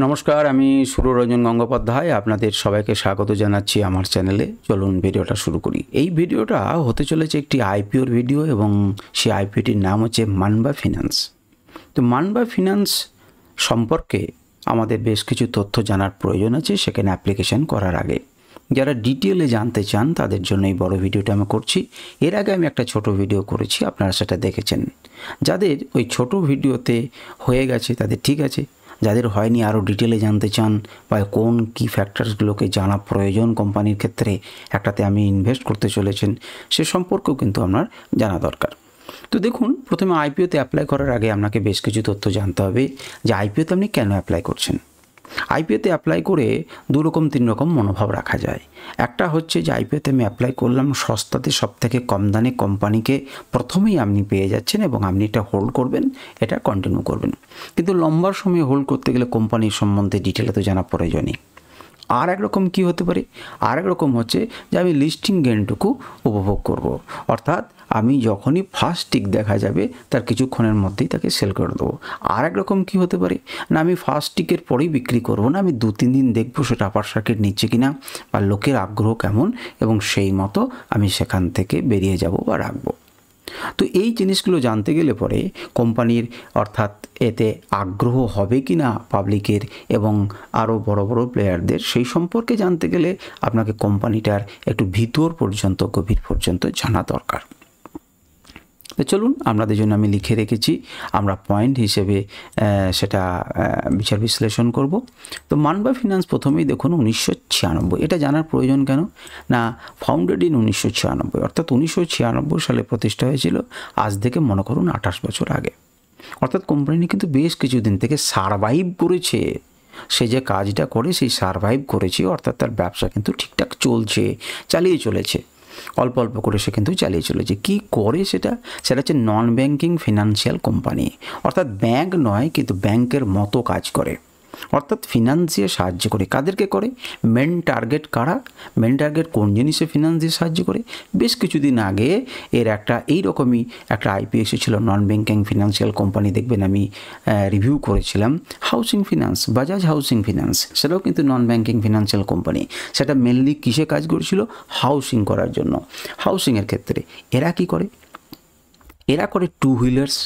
নমস্কার, আমি সুররঞ্জন গঙ্গোপাধ্যায় আপনাদের সবাইকে স্বাগত জানাচ্ছি আমার চ্যানেলে। চলুন ভিডিওটা শুরু করি। এই ভিডিওটা হতে চলেছে একটি আইপিওর ভিডিও এবং সেই আইপিওটির নাম হচ্ছে মানবা ফিন্যান্স। তো মানবা ফিন্যান্স সম্পর্কে আমাদের বেশ কিছু তথ্য জানার প্রয়োজন আছে সেখানে অ্যাপ্লিকেশন করার আগে। যারা ডিটেলে জানতে চান তাদের জন্য এই বড় ভিডিওটা আমি করছি। এর আগে আমি একটা ছোট ভিডিও করেছি, আপনারা সেটা দেখেছেন। যাদের ওই ছোট ভিডিওতে হয়ে গেছে তাদের ঠিক আছে, যাদের হয়নি আরও ডিটেলে জানতে চান বা কোন কী ফ্যাক্টরসগুলোকে জানা প্রয়োজন কোম্পানির ক্ষেত্রে একটাতে আমি ইনভেস্ট করতে চলেছেন সে সম্পর্কেও কিন্তু আপনার জানা দরকার। তো দেখুন, প্রথমে আইপিওতে অ্যাপ্লাই করার আগে আপনাকে বেশ কিছু তথ্য জানতে হবে যে আইপিওতে আপনি কেন অ্যাপ্লাই করছেন। আইপিওতে অ্যাপ্লাই করে তিন রকম মনোভাব রাখা যায়। একটা হচ্ছে যে আইপিওতে আমি অ্যাপ্লাই করলাম, সস্তাতে সবথেকে কম দামে কোম্পানিকে প্রথমেই আপনি পেয়ে যাচ্ছেন এবং আপনি এটা হোল্ড করবেন, এটা কন্টিনিউ করবেন। কিন্তু লম্বা সময় হোল্ড করতে গেলে কোম্পানির সম্বন্ধে ডিটেলে তো জানা প্রয়োজনই। আর একরকম কী হতে পারে, আর একরকম হচ্ছে যে আমি লিস্টিং গেইনটুকু উপভোগ করব। অর্থাৎ আমি যখনই ফার্স্ট টিক দেখা যাবে তার কিছুক্ষণের মধ্যেই তাকে সেল করে দেবো। আর একরকম কী হতে পারে না, আমি ফার্স্ট টিকের পরেই বিক্রি করব না, আমি 2-3 দিন দেখবো সেটা আপার সার্কিট নিচ্ছে কিনা বা লোকের আগ্রহ কেমন এবং সেই মতো আমি সেখান থেকে বেরিয়ে যাব বা রাখবো। তো এই জিনিসগুলো জানতে গেলে পরে কোম্পানির অর্থাৎ এতে আগ্রহ হবে কি না পাবলিকের এবং আরও বড় বড় প্লেয়ারদের, সেই সম্পর্কে জানতে গেলে আপনাকে কোম্পানিটার একটু ভিতর পর্যন্ত গভীর পর্যন্ত জানা দরকার। তো চলুন, আপনাদের জন্য আমি লিখে রেখেছি, আমরা পয়েন্ট হিসেবে সেটা বিচার বিশ্লেষণ করব। তো মানবা ফিন্যান্স প্রথমেই দেখুন 1996, এটা জানার প্রয়োজন কেন না, ফাউন্ডেড ইন 1996, অর্থাৎ 1996 সালে প্রতিষ্ঠা হয়েছিল। আজ থেকে মনে করুন 28 বছর আগে। অর্থাৎ কোম্পানি কিন্তু বেশ কিছুদিন থেকে সারভাইভ করেছে। সে যে কাজটা করে সেই সারভাইভ করেছে, অর্থাৎ তার ব্যবসা কিন্তু ঠিকঠাক চলছে, চালিয়ে চলেছে, অল্প অল্প করে সে কিন্তু চালিয়ে চলেছে। কী করে সেটা হচ্ছে নন ব্যাংকিং ফিনান্সিয়াল কোম্পানি, অর্থাৎ ব্যাংক নয় কিন্তু ব্যাংকের মতো কাজ করে, অর্থাৎ ফিনান্স দিয়ে সাহায্য করে। কাদেরকে করে? মেন টার্গেট কারা, মেন টার্গেট কোন জিনিসে ফিনান্স দিয়ে সাহায্য করে। বেশ কিছুদিন আগে এর একটা এইরকমই একটা আইপিও এসেছিল, নন ব্যাংকিং ফিনান্সিয়াল কোম্পানি, দেখবেন আমি রিভিউ করেছিলাম। Housing finance, Bajaj housing finance, সেটাও কিন্তু নন ব্যাংকিং ফিনান্সিয়াল কোম্পানি। সেটা মেনলি কিসে কাজ করেছিল? হাউসিং করার জন্য। হাউসিংয়ের ক্ষেত্রে এরা কি করে? এরা করে টু হুইলার্স,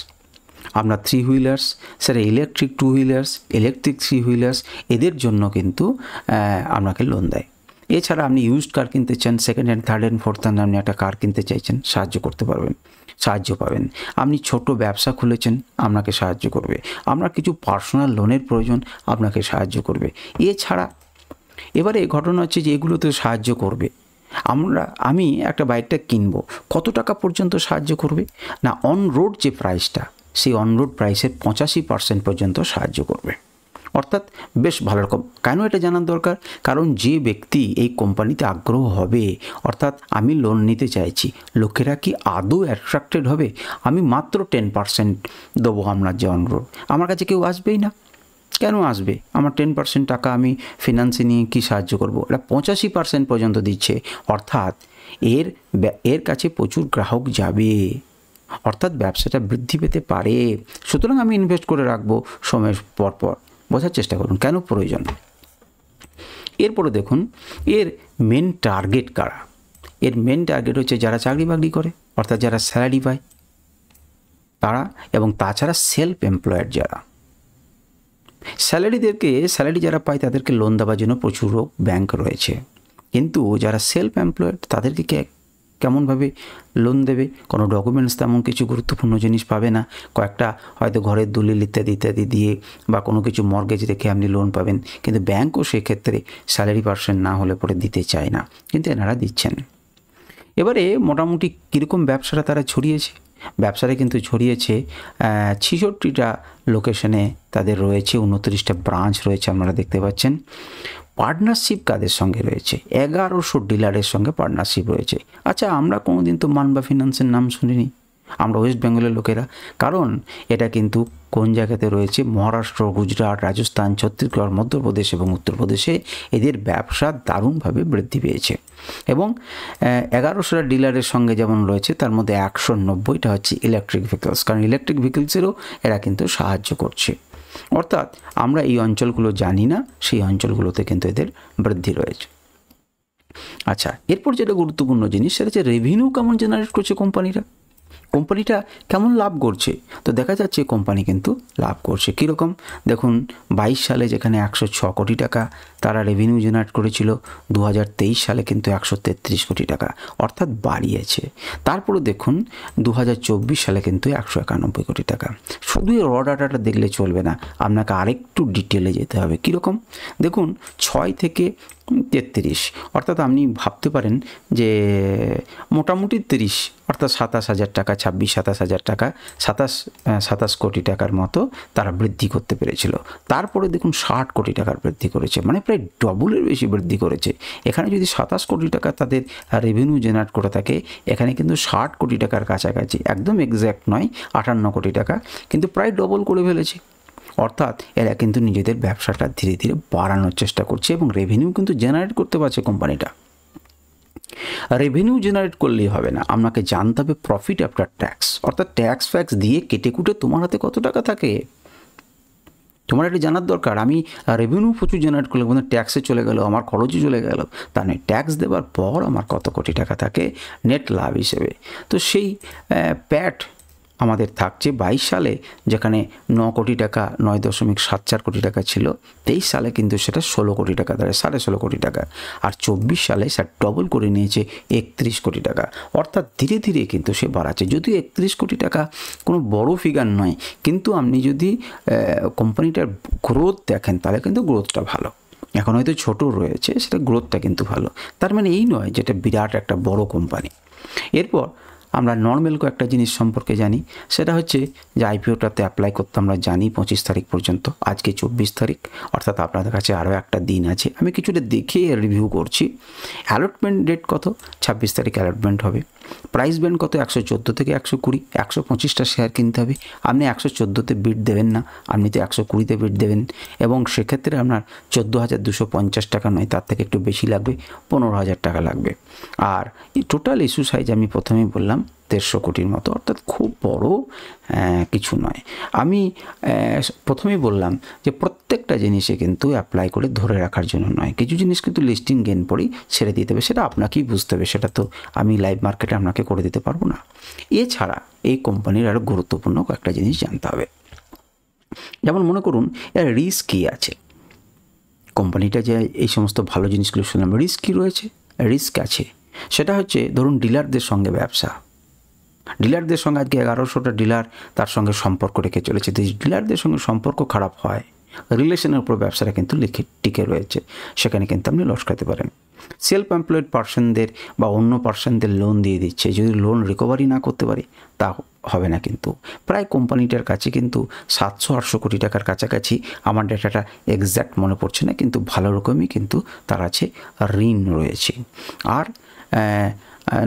আপনার 3 হুইলার্স, সেটা ইলেকট্রিক 2 হুইলার্স, ইলেকট্রিক 3 হুইলার্স, এদের জন্য কিন্তু আপনাকে লোন দেয়। এছাড়া আপনি ইউজড কার কিনতে চান, second hand, third hand, fourth hand, আপনি একটা কার কিনতে চাইছেন, সাহায্য করতে পারবেন, সাহায্য পাবেন। আপনি ছোট ব্যবসা খুলেছেন, আপনাকে সাহায্য করবে। আপনার কিছু পার্সোনাল লোনের প্রয়োজন, আপনাকে সাহায্য করবে। এছাড়া এবারে ঘটনা হচ্ছে যে এগুলোতে সাহায্য করবে। আমি একটা বাইকটা কিনবো, কত টাকা পর্যন্ত সাহায্য করবে না, অন রোড যে প্রাইসটা, সেই অনরোড প্রাইসের 85% পর্যন্ত সাহায্য করবে। অর্থাৎ বেশ ভালো রকম। কেন এটা জানার দরকার? কারণ যে ব্যক্তি এই কোম্পানিতে আগ্রহ হবে, অর্থাৎ আমি লোন নিতে চাইছি, লোকেরা কি আদৌ অ্যাট্রাক্টেড হবে? আমি মাত্র 10% দেবো আপনার যে অনরোড, আমার কাছে কেউ আসবেই না। কেন আসবে? আমার 10% টাকা আমি ফিনান্সে নিয়ে কি সাহায্য করব? এটা 85% পর্যন্ত দিচ্ছে, অর্থাৎ এর কাছে প্রচুর গ্রাহক যাবে, অর্থাৎ ব্যবসাটা বৃদ্ধি পেতে পারে। সুতরাং আমি ইনভেস্ট করে রাখবো সময় পর পর। বোঝার চেষ্টা করুন কেন প্রয়োজন। এরপরে দেখুন এর মেন টার্গেট কারা। এর মেন টার্গেট হচ্ছে যারা চাকরি বাকরি করে, অর্থাৎ যারা স্যালারি পায় তারা, এবং তাছাড়া সেলফ এমপ্লয়েড যারা। স্যালারি যারা পায় তাদেরকে লোন দেওয়ার জন্য প্রচুর ব্যাংক রয়েছে, কিন্তু যারা সেলফ এমপ্লয়েড তাদেরকে কেমনভাবে লোন দেবে? কোনো ডকুমেন্টস তেমন কিছু গুরুত্বপূর্ণ জিনিস পাবে না, কয়েকটা হয়তো ঘরের দলিল ইত্যাদি দিয়ে বা কোনো কিছু মর্গেজ রেখে আপনি লোন পাবেন, কিন্তু ব্যাংকও সেক্ষেত্রে স্যালারি পার্সেন্ট না হলে পরে দিতে চায় না, কিন্তু এনারা দিচ্ছেন। এবারে মোটামুটি কীরকম ব্যবসাটা তারা ছড়িয়েছে? ব্যবসাটা কিন্তু ছড়িয়েছে 66টা লোকেশনে তাদের রয়েছে, 29টা ব্রাঞ্চ রয়েছে, আপনারা দেখতে পাচ্ছেন। পার্টনারশিপ কাদের সঙ্গে রয়েছে? 1100 ডিলারের সঙ্গে পার্টনারশিপ রয়েছে। আচ্ছা, আমরা কোনোদিন তো মানবা ফিন্যান্সের নাম শুনিনি, আমরা ওয়েস্ট বেঙ্গলের লোকেরা, কারণ এটা কিন্তু কোন জায়গাতে রয়েছে? মহারাষ্ট্র, গুজরাট, রাজস্থান, ছত্তিশগড়, মধ্যপ্রদেশ এবং উত্তরপ্রদেশে এদের ব্যবসা দারুণভাবে বৃদ্ধি পেয়েছে। এবং 1100টা ডিলারের সঙ্গে যেমন রয়েছে, তার মধ্যে 190টা হচ্ছে ইলেকট্রিক ভেহিকলস, কারণ ইলেকট্রিক ভেহিকলসেরও এরা কিন্তু সাহায্য করছে। অর্থাৎ আমরা এই অঞ্চলগুলো জানি না, সেই অঞ্চলগুলোতে কিন্তু এদের বৃদ্ধি রয়েছে। আচ্ছা, এরপর যেটা গুরুত্বপূর্ণ জিনিস সেটা হচ্ছে রেভিনিউ কেমন জেনারেট করছে কোম্পানিটা কেমন লাভ করছে। তো দেখা যাচ্ছে কোম্পানি কিন্তু লাভ করছে। কীরকম দেখুন, 22 সালে যেখানে 106 কোটি টাকা তারা রেভিনিউ জেনারেট করেছিল, 2023 সালে কিন্তু 133 কোটি টাকা, অর্থাৎ বাড়িয়েছে। তারপরে দেখুন 2024 সালে কিন্তু 191 কোটি টাকা। শুধু এই র ডাটাটা দেখলে চলবে না, আপনাকে আরেকটু ডিটেলে যেতে হবে। কীরকম দেখুন, 6 থেকে 33, অর্থাৎ আপনি ভাবতে পারেন যে মোটামুটি 30, অর্থাৎ 27,000 টাকা, 26-27,000 টাকা, 27 কোটি টাকার মতো তারা বৃদ্ধি করতে পেরেছিল। তারপরে দেখুন 60 কোটি টাকার বৃদ্ধি করেছে, মানে প্রায় ডবলের বেশি বৃদ্ধি করেছে। এখানে যদি 27 কোটি টাকা তাদের রেভিনিউ জেনারেট করে থাকে, এখানে কিন্তু 60 কোটি টাকার কাছাকাছি, একদম এক্স্যাক্ট নয়, 58 কোটি টাকা, কিন্তু প্রায় ডবল করে ফেলেছে। অর্থাৎ এরা কিন্তু নিজেদের ব্যবসাটা ধীরে ধীরে বাড়ানোর চেষ্টা করছে এবং রেভিনিউ কিন্তু জেনারেট করতে পারছে কোম্পানিটা। রেভিনিউ জেনারেট করলেই হবে না, আপনাকে জানতে হবে প্রফিট আফটার ট্যাক্স, অর্থাৎ ট্যাক্স ফ্যাক্স দিয়ে কেটে কুটে তোমার হাতে কত টাকা থাকে তোমার এটা জানার দরকার। আমি রেভিনিউ প্রচুর জেনারেট করলে কিন্তু ট্যাক্সে চলে গেল, আমার খরচই চলে গেল, তা নয়, ট্যাক্স দেওয়ার পর আমার কত কোটি টাকা থাকে নেট লাভ হিসেবে। তো সেই প্যাট আমাদের থাকছে 22 সালে যেখানে 9 কোটি টাকা, 9.74 কোটি টাকা ছিল, 23 সালে কিন্তু সেটা 16 কোটি টাকা দাঁড়ায়, 16.5 কোটি টাকা, আর 24 সালে সেটা ডবল করে নিয়েছে 31 কোটি টাকা। অর্থাৎ ধীরে ধীরে কিন্তু সে বাড়াচ্ছে। যদিও 31 কোটি টাকা কোনো বড় ফিগার নয়, কিন্তু আপনি যদি কোম্পানিটার গ্রোথ দেখেন তাহলে কিন্তু গ্রোথটা ভালো। এখন হয়তো ছোটো রয়েছে, সেটা গ্রোথটা কিন্তু ভালো, তার মানে এই নয় যেটা বিরাট একটা বড় কোম্পানি। এরপর আমরা নর্মাল কয়েকটা জিনিস সম্পর্কে জানি, সেটা হচ্ছে যে আইপিওটাতে অ্যাপ্লাই করতে আমরা জানি 25 তারিখ পর্যন্ত, আজকে 24 তারিখ, অর্থাৎ আপনাদের কাছে আরও একটা দিন আছে। আমি কিছুটা দেখে রিভিউ করছি। অ্যালটমেন্ট ডেট কত? 26 তারিখ অ্যালটমেন্ট হবে। প্রাইস ব্যান্ড কত? 114 থেকে 120, 125টা শেয়ার কিনতে হবে। আপনি 114তে বিড দেবেন না, আপনি তো 120তে বিড দেবেন, এবং সেক্ষেত্রে আপনার 14,250 টাকা নয়, তার থেকে একটু বেশি লাগবে, 15,000 টাকা লাগবে। আর এই টোটাল ইস্যু সাইজ আমি প্রথমেই বললাম 150 কোটির মতো, অর্থাৎ খুব বড় কিছু নয়। আমি প্রথমেই বললাম যে প্রত্যেকটা জিনিসে কিন্তু অ্যাপ্লাই করে ধরে রাখার জন্য নয়, কিছু জিনিস কিন্তু লিস্টিং গেন পরেই ছেড়ে দিতে হবে, সেটা আপনাকেই বুঝতে হবে, সেটা তো আমি লাইভ মার্কেটে আপনাকে করে দিতে পারবো না। এছাড়া এই কোম্পানির আরও গুরুত্বপূর্ণ কয়েকটা জিনিস জানতে হবে। যেমন মনে করুন এর রিস্ক কী আছে, কোম্পানিটা যে এই সমস্ত ভালো জিনিসগুলো শুনলাম, রিস্ক কী রয়েছে? রিস্ক আছে, সেটা হচ্ছে ধরুন ডিলারদের সঙ্গে ব্যবসা, ডিলারদের সঙ্গে আজকে 1100টা ডিলার তার সঙ্গে সম্পর্ক রেখে চলেছে। ডিলারদের সঙ্গে সম্পর্ক খারাপ হয়, রিলেশনের উপর ব্যবসাটা কিন্তু টিকে রয়েছে, সেখানে কিন্তু আপনি লস খাতে পারেন। সেলফ এমপ্লয়েড পার্সনদের বা অন্য পার্সনদের লোন দিয়ে দিচ্ছে, যদি লোন রিকভারি না করতে পারি তা হবে না। কিন্তু প্রায় কোম্পানিটার কাছে কিন্তু 700-800 কোটি টাকার কাছাকাছি, আমার ডেটাটা এক্স্যাক্ট মনে পড়ছে না, কিন্তু ভালো রকমই কিন্তু তার আছে ঋণ রয়েছে। আর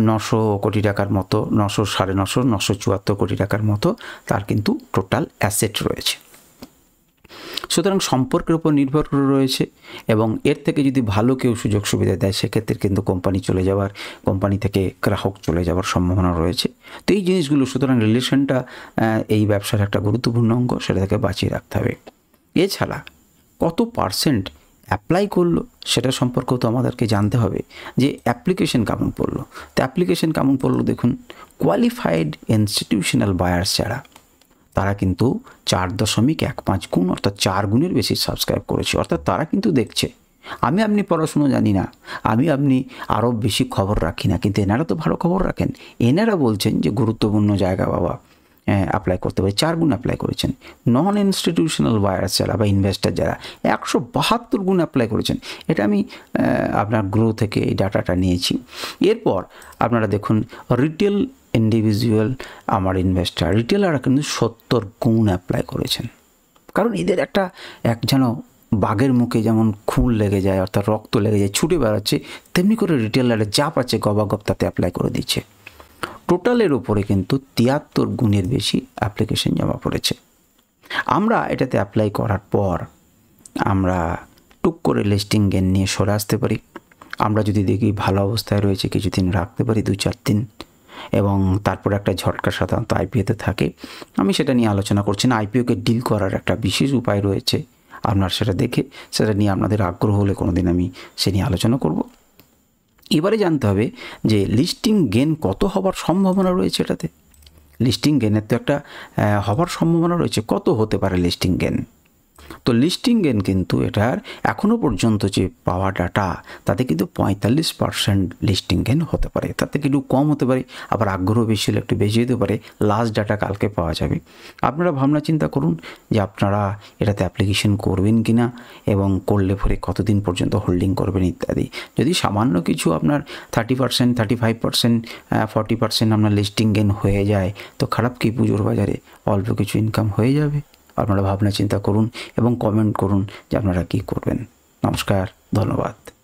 900 কোটি টাকার মতো, 900, 950, 974 কোটি টাকার মতো তার কিন্তু টোটাল অ্যাসেট রয়েছে। সুতরাং সম্পর্কের উপর নির্ভর করে রয়েছে, এবং এর থেকে যদি ভালো কেউ সুযোগ সুবিধা দেয় সেক্ষেত্রে কিন্তু কোম্পানি থেকে গ্রাহক চলে যাওয়ার সম্ভাবনা রয়েছে। তো এই জিনিসগুলো, সুতরাং রিলেশনটা এই ব্যবসার একটা গুরুত্বপূর্ণ অঙ্গ, সেটা থেকে বাঁচিয়ে রাখতে হবে। এছাড়া কত পার্সেন্ট অ্যাপ্লাই করলো সেটা সম্পর্কেও তো আমাদেরকে জানতে হবে, যে অ্যাপ্লিকেশন কেমন পড়লো। তো অ্যাপ্লিকেশন কেমন পড়লো দেখুন, কোয়ালিফাইড ইনস্টিটিউশনাল বায়ার্স যারা, তারা কিন্তু 4.15 গুণ, অর্থাৎ 4 গুণের বেশি সাবস্ক্রাইব করেছে, অর্থাৎ তারা কিন্তু দেখছে। আপনি পড়াশুনো জানি না, আপনি আরও বেশি খবর রাখি না, কিন্তু এনারা তো ভালো খবর রাখেন। এনারা বলছেন যে গুরুত্বপূর্ণ জায়গা বাবা অ্যাপ্লাই করতে পারে, 4 গুণ অ্যাপ্লাই করেছেন। নন ইনস্টিটিউশনাল বায়ার্স যারা বা ইনভেস্টার যারা 172 গুণ অ্যাপ্লাই করেছেন। এটা আমি আপনার গ্রো থেকে এই ডাটাটা নিয়েছি। এরপর আপনারা দেখুন রিটেল ইন্ডিভিজুয়াল আমার ইনভেস্টার, রিটেলাররা কিন্তু 70 গুণ অ্যাপ্লাই করেছেন। কারণ এদের এক যেন বাঘের মুখে যেমন খুন লেগে যায়, অর্থাৎ রক্ত লেগে যায়, ছুটে বেড়াচ্ছে, তেমনি করে রিটেলারে যা পাচ্ছে গবাগব তাতে অ্যাপ্লাই করে দিচ্ছে। টোটালের উপরে কিন্তু 73 গুণের বেশি অ্যাপ্লিকেশন জমা পড়েছে। আমরা এটাতে অ্যাপ্লাই করার পর আমরা টুক করে লিস্টিং গেন নিয়ে সরে আসতে পারি। আমরা যদি দেখি ভালো অবস্থায় রয়েছে, কিছুদিন রাখতে পারি, 2-4 দিন। এবং তারপরে একটা ঝটকা সাধারণত আইপিওতে থাকে। আমি সেটা নিয়ে আলোচনা করছি না। আইপিওকে ডিল করার একটা বিশেষ উপায় রয়েছে, আপনার সেটা দেখে সেটা নিয়ে আপনাদের আগ্রহ হলে কোনো দিন আমি সে নিয়ে আলোচনা করব। এবারে জানতে হবে যে লিস্টিং গেন কত হবার সম্ভাবনা রয়েছে এটাতে। লিস্টিং গেনের তো একটা হবার সম্ভাবনা রয়েছে, কত হতে পারে লিস্টিং গেন। তো লিস্টিং গেন কিন্তু এটার এখনও পর্যন্ত যে পাওয়া ডাটা তাতে কিন্তু 45% লিস্টিং গেন হতে পারে, তাতে একটু কম হতে পারে, আবার আগ্রহ বেশি হলে একটু বেশি হতে পারে। লাস্ট ডাটা কালকে পাওয়া যাবে। আপনারা ভাবনা চিন্তা করুন যে আপনারা এটাতে অ্যাপ্লিকেশন করবেন কি না, এবং করলে পরে কতদিন পর্যন্ত হোল্ডিং করবেন ইত্যাদি। যদি সামান্য কিছু আপনার 30%, 35%, 40% আপনার লিস্টিং গেন হয়ে যায়, তো খারাপ কি পুজোর বাজারে অল্প কিছু ইনকাম হয়ে যাবে। আপনারা ভাবনা চিন্তা করুন এবং কমেন্ট করুন যে আপনারা কী করবেন। নমস্কার, ধন্যবাদ।